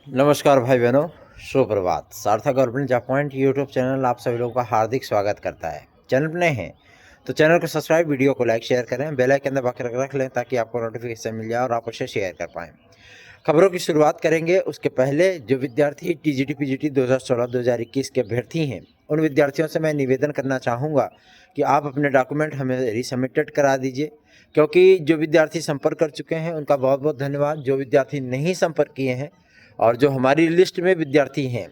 नमस्कार भाई बहनों, सुप्रभात। सार्थक government job point YouTube channel आप सभी लोगों का हार्दिक स्वागत करता है। चैनल पर नए हैं तो चैनल को सब्सक्राइब, वीडियो को लाइक शेयर करें, बेल आइकन दबा कर रख लें ताकि आपको नोटिफिकेशन मिल जाए और आप उसे शेयर कर पाएँ। खबरों की शुरुआत करेंगे। उसके पहले जो विद्यार्थी टीजीटी पीजीटी 2016-2021 के अभ्यर्थी हैं, उन विद्यार्थियों से मैं निवेदन करना चाहूँगा कि आप अपने डॉक्यूमेंट हमें रीसबमिटेड करा दीजिए, क्योंकि जो विद्यार्थी संपर्क कर चुके हैं उनका बहुत बहुत धन्यवाद। जो विद्यार्थी नहीं संपर्क किए हैं और जो हमारी लिस्ट में विद्यार्थी हैं,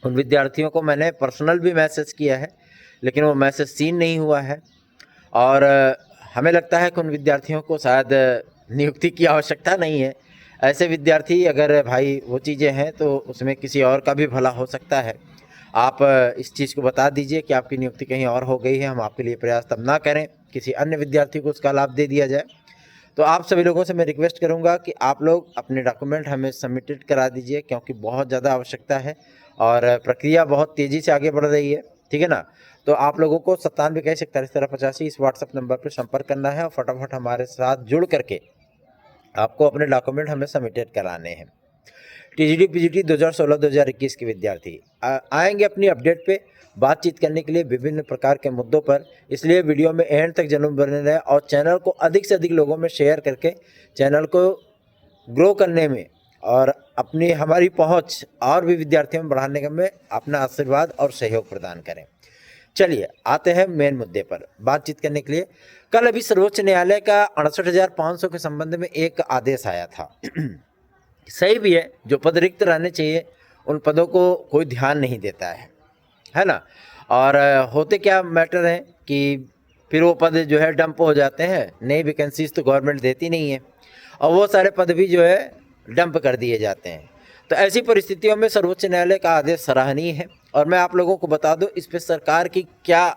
उन विद्यार्थियों को मैंने पर्सनल भी मैसेज किया है, लेकिन वो मैसेज सीन नहीं हुआ है और हमें लगता है कि उन विद्यार्थियों को शायद नियुक्ति की आवश्यकता नहीं है। ऐसे विद्यार्थी अगर भाई वो चीज़ें हैं तो उसमें किसी और का भी भला हो सकता है। आप इस चीज़ को बता दीजिए कि आपकी नियुक्ति कहीं और हो गई है, हम आपके लिए प्रयास तब ना करें, किसी अन्य विद्यार्थी को उसका लाभ दे दिया जाए। तो आप सभी लोगों से मैं रिक्वेस्ट करूंगा कि आप लोग अपने डॉक्यूमेंट हमें सबमिटेड करा दीजिए, क्योंकि बहुत ज़्यादा आवश्यकता है और प्रक्रिया बहुत तेज़ी से आगे बढ़ रही है। ठीक है ना। तो आप लोगों को 9721411385 इस व्हाट्सएप नंबर पर संपर्क करना है और फटाफट हमारे साथ जुड़ करके आपको अपने डॉक्यूमेंट हमें सबमिटेड कराने हैं। टीजीटी पीजीटी 2016-2021 के विद्यार्थी आएंगे अपनी अपडेट पे बातचीत करने के लिए विभिन्न प्रकार के मुद्दों पर। इसलिए वीडियो में एंड तक जरूर बने रहें और चैनल को अधिक से अधिक लोगों में शेयर करके चैनल को ग्रो करने में और अपनी हमारी पहुंच और भी विद्यार्थियों में बढ़ाने में अपना आशीर्वाद और सहयोग प्रदान करें। चलिए आते हैं मेन मुद्दे पर बातचीत करने के लिए। कल अभी सर्वोच्च न्यायालय का 68,500 के संबंध में एक आदेश आया था। सही भी है, जो पद रिक्त रहने चाहिए उन पदों को कोई ध्यान नहीं देता है ना। और होते क्या मैटर है कि फिर वो पद जो है डंप हो जाते हैं, नई वैकेंसीज तो गवर्नमेंट देती नहीं है और वो सारे पद भी जो है डंप कर दिए जाते हैं। तो ऐसी परिस्थितियों में सर्वोच्च न्यायालय का आदेश सराहनीय है और मैं आप लोगों को बता दूं इस पर सरकार की क्या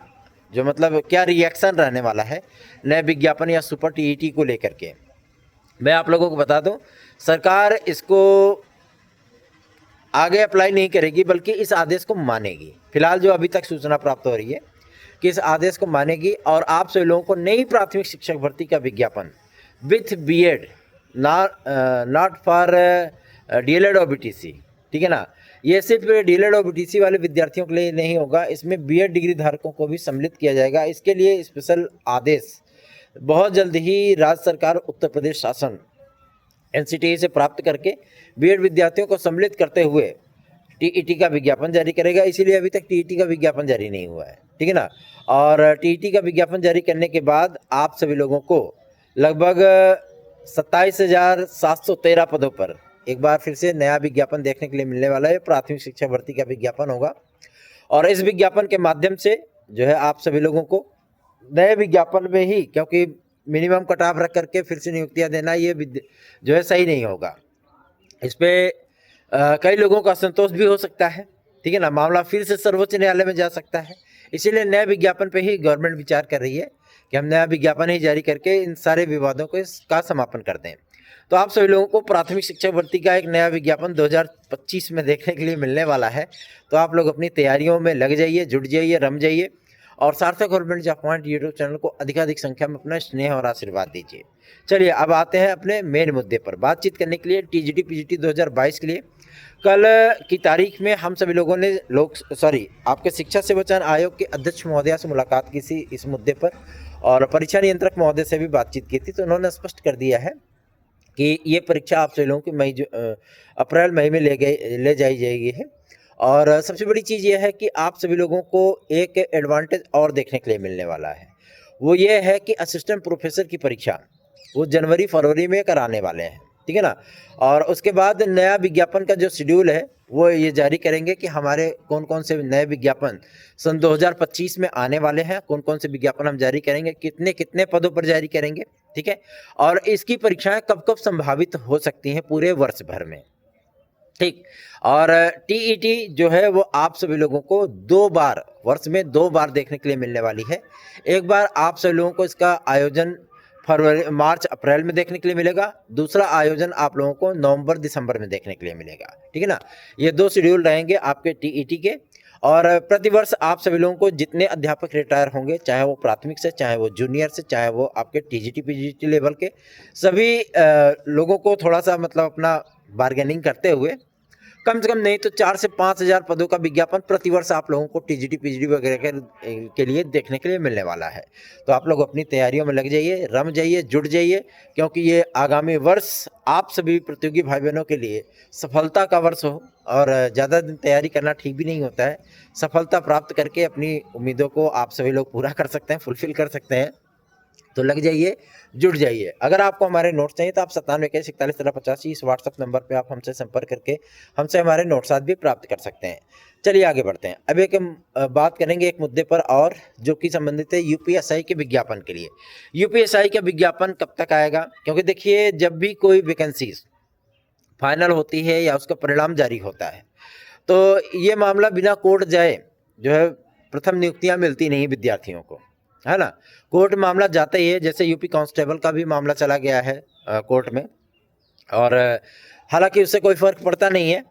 रिएक्शन रहने वाला है नए विज्ञापन या सुपर टीईटी को लेकर के। मैं आप लोगों को बता दूं, सरकार इसको आगे अप्लाई नहीं करेगी बल्कि इस आदेश को मानेगी। फिलहाल जो अभी तक सूचना प्राप्त हो रही है कि इस आदेश को मानेगी और आप सभी लोगों को नई प्राथमिक शिक्षक भर्ती का विज्ञापन with BEd, not for DElEd और बीटीसी, ठीक है ना। ये सिर्फ डीएलएड और बीटीसी वाले विद्यार्थियों के लिए नहीं होगा, इसमें बीएड डिग्री धारकों को भी सम्मिलित किया जाएगा। इसके लिए स्पेशल आदेश बहुत जल्द ही राज्य सरकार, उत्तर प्रदेश शासन एनसीटीई से प्राप्त करके बीएड विद्यार्थियों को सम्मिलित करते हुए टीईटी का विज्ञापन जारी करेगा। इसीलिए अभी तक टीईटी का विज्ञापन जारी नहीं हुआ है, ठीक है ना। और टीईटी का विज्ञापन जारी करने के बाद आप सभी लोगों को लगभग 27,713 पदों पर एक बार फिर से नया विज्ञापन देखने के लिए मिलने वाला है। प्राथमिक शिक्षा भर्ती का विज्ञापन होगा और इस विज्ञापन के माध्यम से जो है आप सभी लोगों को नए विज्ञापन में ही, क्योंकि मिनिमम कट ऑफ रख करके फिर से नियुक्तियां देना ये जो है सही नहीं होगा। इस पे कई लोगों का असंतोष भी हो सकता है, ठीक है ना। मामला फिर से सर्वोच्च न्यायालय में जा सकता है। इसीलिए नए विज्ञापन पे ही गवर्नमेंट विचार कर रही है कि हम नया विज्ञापन ही जारी करके इन सारे विवादों को इसका समापन कर दें। तो आप सभी लोगों को प्राथमिक शिक्षा भर्ती का एक नया विज्ञापन 2025 में देखने के लिए मिलने वाला है। तो आप लोग अपनी तैयारियों में लग जाइए, जुट जाइए, रम जाइए और सार्थक government job point YouTube channel को अधिकाधिक संख्या में अपना स्नेह और आशीर्वाद दीजिए। चलिए अब आते हैं अपने मेन मुद्दे पर बातचीत करने के लिए। टीजीटी पीजीटी 2022 के लिए कल की तारीख में हम सभी लोगों ने आपके शिक्षा सेवा चयन आयोग के अध्यक्ष महोदया से मुलाकात की थी इस मुद्दे पर और परीक्षा नियंत्रक महोदय से भी बातचीत की थी। तो उन्होंने स्पष्ट कर दिया है कि ये परीक्षा आप सभी लोगों की अप्रैल मई में ले जाई जाएगी है। और सबसे बड़ी चीज़ ये है कि आप सभी लोगों को एक एडवांटेज और देखने के लिए मिलने वाला है, वो ये है कि असिस्टेंट प्रोफेसर की परीक्षा वो जनवरी फरवरी में कराने वाले हैं, ठीक है ना। और उसके बाद नया विज्ञापन का जो शेड्यूल है वो ये जारी करेंगे कि हमारे कौन कौन से नए विज्ञापन सन 2025 में आने वाले हैं, कौन कौन से विज्ञापन हम जारी करेंगे, कितने कितने पदों पर जारी करेंगे, ठीक है। और इसकी परीक्षाएं कब कब संभावित हो सकती हैं पूरे वर्ष भर में, ठीक। और टीईटी जो है वो आप सभी लोगों को वर्ष में 2 बार देखने के लिए मिलने वाली है। एक बार आप सभी लोगों को इसका आयोजन मार्च अप्रैल में देखने के लिए मिलेगा, दूसरा आयोजन आप लोगों को नवंबर दिसंबर में देखने के लिए मिलेगा, ठीक है ना। ये 2 शेड्यूल रहेंगे आपके टीईटी के। और प्रतिवर्ष आप सभी लोगों को जितने अध्यापक रिटायर होंगे, चाहे वो प्राथमिक से, चाहे वो जूनियर से, चाहे वो आपके टीजीटी पीजीटी लेवल के, सभी लोगों को थोड़ा सा अपना बार्गेनिंग करते हुए कम से कम नहीं तो 4 से 5,000 पदों का विज्ञापन प्रतिवर्ष आप लोगों को टीजीटी पीजीटी वगैरह के लिए देखने के लिए मिलने वाला है। तो आप लोग अपनी तैयारियों में लग जाइए, रम जाइए, जुट जाइए, क्योंकि ये आगामी वर्ष आप सभी प्रतियोगी भाई बहनों के लिए सफलता का वर्ष हो। और ज़्यादा दिन तैयारी करना ठीक भी नहीं होता है। सफलता प्राप्त करके अपनी उम्मीदों को आप सभी लोग पूरा कर सकते हैं, फुलफिल कर सकते हैं। तो लग जाइए, जुड़ जाइए। अगर आपको हमारे नोट्स चाहिए तो आप 9721411385 इस व्हाट्सएप नंबर पे आप हमसे संपर्क करके हमसे हमारे नोट्स भी प्राप्त कर सकते हैं। चलिए आगे बढ़ते हैं। अब एक बात करेंगे एक मुद्दे पर और, जो कि संबंधित है यूपीएसआई के विज्ञापन के लिए। यूपीएसआई का विज्ञापन कब तक आएगा? क्योंकि देखिए, जब भी कोई वैकेंसीज फाइनल होती है या उसका परिणाम जारी होता है, तो ये मामला बिना कोर्ट जाए जो है प्रथम नियुक्तियां मिलती नहीं विद्यार्थियों को, है ना। कोर्ट मामला जाता ही है। जैसे यूपी कांस्टेबल का भी मामला चला गया है कोर्ट में, और हालांकि उससे कोई फर्क पड़ता नहीं है।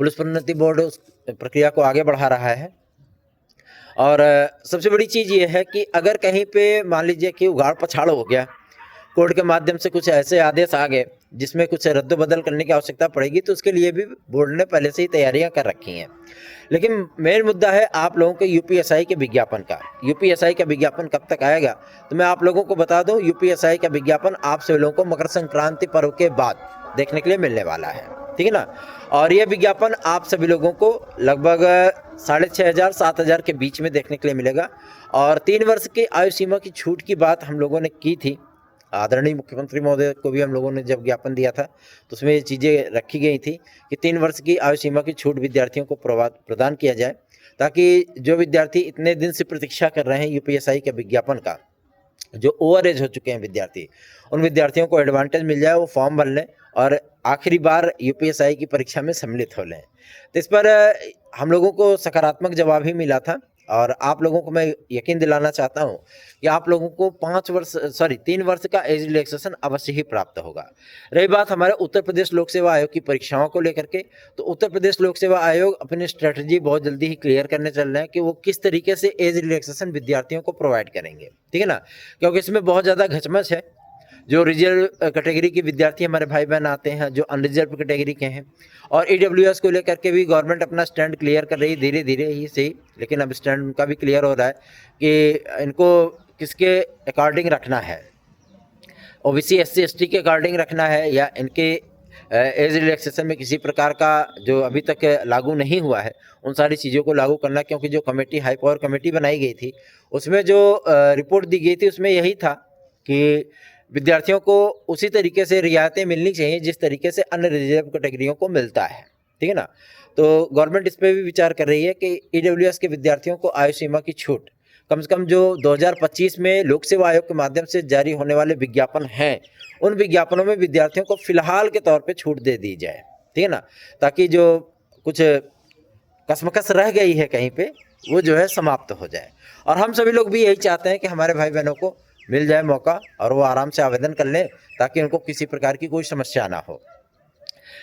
पुलिस प्रोन्नति बोर्ड उस प्रक्रिया को आगे बढ़ा रहा है। और सबसे बड़ी चीज़ ये है कि अगर कहीं पे मान लीजिए कि उगाड़ पछाड़ हो गया, कोर्ट के माध्यम से कुछ ऐसे आदेश आ गए जिसमें कुछ रद्द-बदल करने की आवश्यकता पड़ेगी, तो उसके लिए भी बोर्ड ने पहले से ही तैयारियां कर रखी हैं। लेकिन मेन मुद्दा है आप लोगों के यूपीएसआई के विज्ञापन का। यूपीएसआई का विज्ञापन कब तक आएगा? तो मैं आप लोगों को बता दूं, यूपीएसआई का विज्ञापन आप सभी लोगों को मकर संक्रांति पर्व के बाद देखने के लिए मिलने वाला है, ठीक है ना। और यह विज्ञापन आप सभी लोगों को लगभग 6,500 7,000 के बीच में देखने के लिए मिलेगा। और 3 वर्ष की आयु सीमा की छूट की बात हम लोगों ने की थी, आदरणीय मुख्यमंत्री महोदय को भी हम लोगों ने जब ज्ञापन दिया था तो उसमें ये चीज़ें रखी गई थी कि 3 वर्ष की आयु सीमा की छूट विद्यार्थियों को प्रदान किया जाए, ताकि जो विद्यार्थी इतने दिन से प्रतीक्षा कर रहे हैं यूपीएसआई के विज्ञापन का, जो ओवर एज हो चुके हैं विद्यार्थी, उन विद्यार्थियों को एडवांटेज मिल जाए, वो फॉर्म भर लें और आखिरी बार यूपीएसआई की परीक्षा में सम्मिलित हो लें। तो इस पर हम लोगों को सकारात्मक जवाब ही मिला था। और आप लोगों को मैं यकीन दिलाना चाहता हूं कि आप लोगों को 3 वर्ष का एज रिलैक्सेशन अवश्य ही प्राप्त होगा। रही बात हमारे उत्तर प्रदेश लोक सेवा आयोग की परीक्षाओं को लेकर के, तो उत्तर प्रदेश लोक सेवा आयोग अपनी स्ट्रेटजी बहुत जल्दी ही क्लियर करने चल रहे हैं कि वो किस तरीके से एज रिलैक्सेशन विद्यार्थियों को प्रोवाइड करेंगे, ठीक है ना। क्योंकि इसमें बहुत ज़्यादा घचमच है। जो रिजर्व कैटेगरी के विद्यार्थी हमारे भाई बहन आते हैं, जो अनरिजर्व कैटेगरी के हैं, और ईडब्ल्यूएस को लेकर के भी गवर्नमेंट अपना स्टैंड क्लियर कर रही है धीरे धीरे ही सही, लेकिन अब स्टैंड उनका भी क्लियर हो रहा है कि इनको किसके अकॉर्डिंग रखना है, ओबीसी एससी एसटी के अकॉर्डिंग रखना है, या इनके एज रिलैक्सेशन में किसी प्रकार का जो अभी तक लागू नहीं हुआ है उन सारी चीज़ों को लागू करना। क्योंकि जो कमेटी, हाई पावर कमेटी बनाई गई थी, उसमें जो रिपोर्ट दी गई थी उसमें यही था कि विद्यार्थियों को उसी तरीके से रियायतें मिलनी चाहिए जिस तरीके से अन्य रिजर्व कैटेगरियों को मिलता है, ठीक है ना। तो गवर्नमेंट इस पर भी विचार कर रही है कि ईडब्ल्यूएस के विद्यार्थियों को आयु सीमा की छूट कम से कम जो 2025 में लोक सेवा आयोग के माध्यम से जारी होने वाले विज्ञापन हैं, उन विज्ञापनों में विद्यार्थियों को फिलहाल के तौर पर छूट दे दी जाए, ठीक है ना, ताकि जो कुछ कसमकस रह गई है कहीं पे वो जो है समाप्त हो जाए। और हम सभी लोग भी यही चाहते हैं कि हमारे भाई बहनों को मिल जाए मौका और वो आराम से आवेदन कर लें, ताकि उनको किसी प्रकार की कोई समस्या ना हो।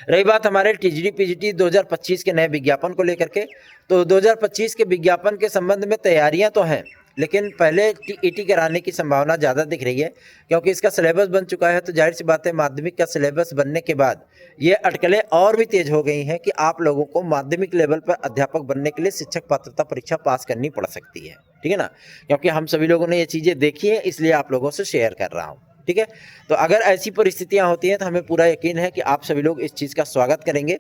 रही बात हमारे टीजीटी पीजीटी 2025 के नए विज्ञापन को लेकर के, तो 2025 के विज्ञापन के संबंध में तैयारियां तो हैं, लेकिन पहले टीईटी कराने की संभावना ज़्यादा दिख रही है, क्योंकि इसका सिलेबस बन चुका है। तो जाहिर सी बात है, माध्यमिक का सिलेबस बनने के बाद ये अटकलें और भी तेज हो गई हैं कि आप लोगों को माध्यमिक लेवल पर अध्यापक बनने के लिए शिक्षक पात्रता परीक्षा पास करनी पड़ सकती है, ठीक है ना। क्योंकि हम सभी लोगों ने ये चीज़ें देखी हैं, इसलिए आप लोगों से शेयर कर रहा हूँ, ठीक है। तो अगर ऐसी परिस्थितियाँ होती हैं तो हमें पूरा यकीन है कि आप सभी लोग इस चीज़ का स्वागत करेंगे,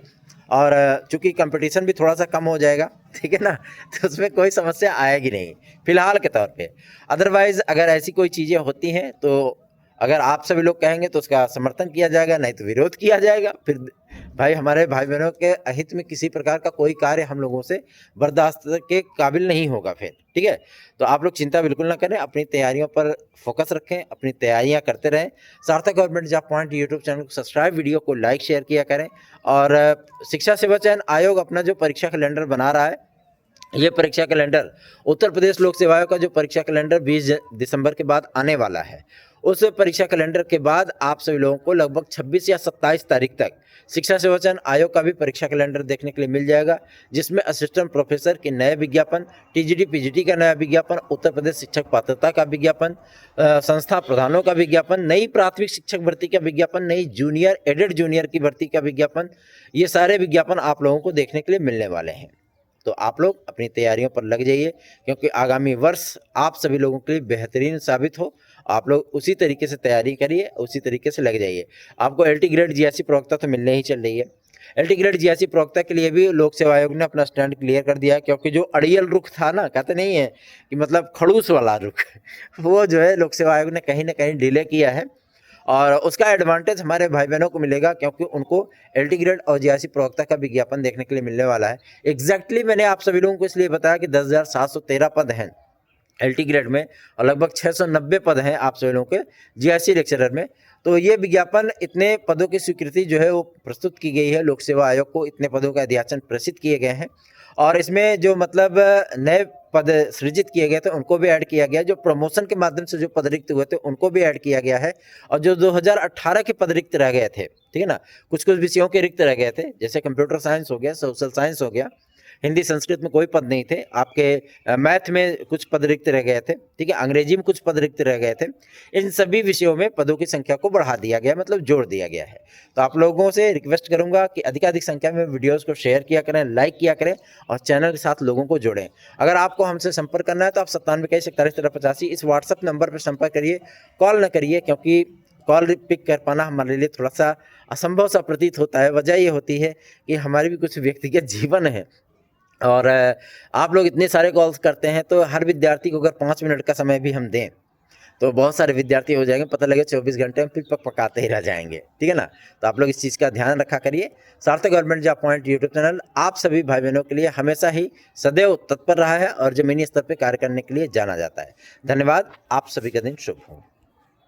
और चूंकि कंपटीशन भी थोड़ा सा कम हो जाएगा, ठीक है ना, तो उसमें कोई समस्या आएगी नहीं फिलहाल के तौर पे। अदरवाइज़ अगर ऐसी कोई चीज़ें होती हैं तो अगर आप सभी लोग कहेंगे तो उसका समर्थन किया जाएगा, नहीं तो विरोध किया जाएगा। फिर भाई हमारे भाई बहनों के अहित में किसी प्रकार का कोई कार्य हम लोगों से बर्दाश्त के काबिल नहीं होगा फिर, ठीक है। तो आप लोग चिंता बिल्कुल ना करें, अपनी तैयारियों पर फोकस रखें, अपनी तैयारियां करते रहें। सार्थक government job point YouTube channel को सब्सक्राइब, वीडियो को लाइक शेयर किया करें। और शिक्षा सेवा चयन आयोग अपना जो परीक्षा कैलेंडर बना रहा है, ये परीक्षा कैलेंडर उत्तर प्रदेश लोक सेवा आयोग का जो परीक्षा कैलेंडर 20 दिसंबर के बाद आने वाला है, उस परीक्षा कैलेंडर के बाद आप सभी लोगों को लगभग 26 या 27 तारीख तक शिक्षा सेवा चयन आयोग का भी परीक्षा कैलेंडर देखने के लिए मिल जाएगा, जिसमें असिस्टेंट प्रोफेसर के नए विज्ञापन, टीजीटी पीजीटी का नया विज्ञापन, उत्तर प्रदेश शिक्षक पात्रता का विज्ञापन, संस्था प्रधानों का विज्ञापन, नई प्राथमिक शिक्षक भर्ती का विज्ञापन, नई जूनियर एडेड जूनियर की भर्ती का विज्ञापन, ये सारे विज्ञापन आप लोगों को देखने के लिए मिलने वाले हैं। तो आप लोग अपनी तैयारियों पर लग जाइए, क्योंकि आगामी वर्ष आप सभी लोगों के लिए बेहतरीन साबित हो। आप लोग उसी तरीके से तैयारी करिए, उसी तरीके से लग जाइए। आपको एलटी ग्रेड जीएससी प्रवक्ता तो मिलने ही चल रही है। एलटी ग्रेड जीएससी प्रवक्ता के लिए भी लोक सेवा आयोग ने अपना स्टैंड क्लियर कर दिया, क्योंकि जो अड़ियल रुख था ना, कहते नहीं है कि मतलब खड़ूस वाला रुख, वो जो है लोक सेवा आयोग ने कहीं ना कहीं डिले किया है, और उसका एडवांटेज हमारे भाई बहनों को मिलेगा, क्योंकि उनको एलटी ग्रेड और जीआईसी प्रवक्ता का विज्ञापन देखने के लिए मिलने वाला है। एग्जैक्टली मैंने आप सभी लोगों को इसलिए बताया कि 10,713 पद हैं एलटी ग्रेड में, और लगभग 690 पद हैं आप सभी लोगों के जीआईसी लेक्चरर में। तो ये विज्ञापन, इतने पदों की स्वीकृति जो है वो प्रस्तुत की गई है लोक सेवा आयोग को, इतने पदों का अध्याचन प्रेषित किए गए हैं, और इसमें जो मतलब नए पद सृजित किए गए थे उनको भी ऐड किया गया, जो प्रमोशन के माध्यम से जो पद रिक्त हुए थे उनको भी ऐड किया गया है, और जो 2018 के पद रिक्त रह गए थे, ठीक है ना, कुछ कुछ विषयों के रिक्त रह गए थे, जैसे कंप्यूटर साइंस हो गया, सोशल साइंस हो गया, हिंदी संस्कृत में कोई पद नहीं थे, आपके मैथ में कुछ पद रिक्त रह गए थे, ठीक है, अंग्रेजी में कुछ पद रिक्त रह गए थे। इन सभी विषयों में पदों की संख्या को बढ़ा दिया गया, मतलब जोड़ दिया गया है। तो आप लोगों से रिक्वेस्ट करूंगा कि अधिकाधिक संख्या में वीडियोस को शेयर किया करें, लाइक किया करें, और चैनल के साथ लोगों को जोड़ें। अगर आपको हमसे संपर्क करना है तो आप 9721411385 इस व्हाट्सअप नंबर पर संपर्क करिए, कॉल न करिए, क्योंकि कॉल पिक कर पाना हमारे लिए थोड़ा सा असंभव सा प्रतीत होता है। वजह ये होती है कि हमारी भी कुछ व्यक्तिगत जीवन है, और आप लोग इतने सारे कॉल्स करते हैं, तो हर विद्यार्थी को अगर 5 मिनट का समय भी हम दें तो बहुत सारे विद्यार्थी हो जाएंगे, पता लगे 24 घंटे में फिर पकाते ही रह जाएंगे, ठीक है ना। तो आप लोग इस चीज़ का ध्यान रखा करिए। सार्थक government job point YouTube channel आप सभी भाई बहनों के लिए हमेशा ही सदैव तत्पर रहा है, और जमीनी स्तर पर कार्य करने के लिए जाना जाता है। धन्यवाद। आप सभी का दिन शुभ हो।